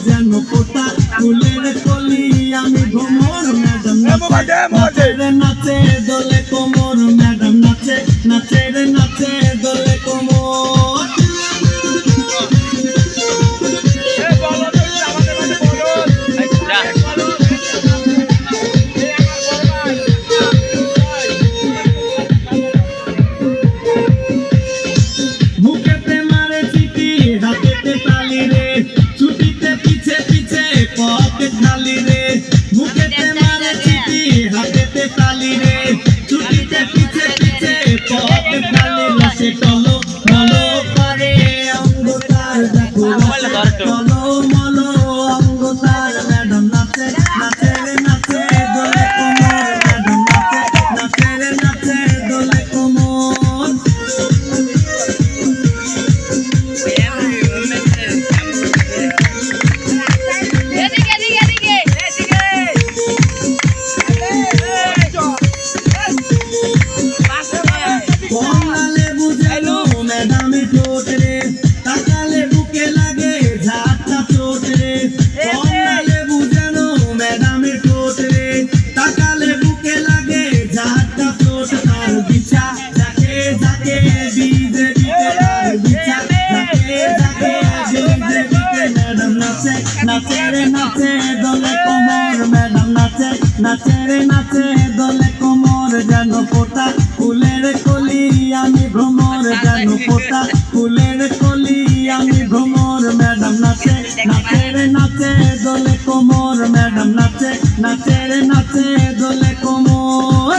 যেন ফোটা ফুলের কলি আমি ভ্রমর ম্যাডাম নাচে রে নাচে দোলে কোমর ম্যাডাম নাচে নাচে রে নাচে দোলে কোমর বুকেতে মারে চিঠি হাতেতে তালি রে ছুটিতে পিছে পিছে পকেট খালি রে বুকেতে মারে চিঠি হাতেতে তালি রে ছুটিতে পিছে পিছে পকেট খালি লাসে টলো মলো করে অঙ্গ তার দেখো টলো মলো অঙ্গ তার ম্যাডাম নাচে নাচে রে নাচে দোলে কোমর ম্যাডাম নাচে নাচে রে নাচে দোলে কোমর কমলালে বুঝাইলো ম্যাডামে ঠোঁট রে তাকালে বুকে লাগে ঝাঁটা চোট রে কমলালে বুঝানো ম্যাডামে ঠোঁট রে তাকালে বুকে লাগে ঝাঁটা চোট তার বিছা যাকে যাকে ডিজে দিতে তার বিছা যাকে যাকে ডিজে দিতে ম্যাডাম নাচে নাচে রে নাচে দোলে কোমর ম্যাডাম নাচে নাচে রে নাচে দোলে কোমর যেন ফোটা ফুলের কলি আমি ভ্রমর যেন ফোটা ফুলের কলি আমি ভ্রমর ম্যাডাম নাচে নাচে রে নাচে দোলে কোমর ম্যাডাম নাচে নাচে রে নাচে দোলে কোমর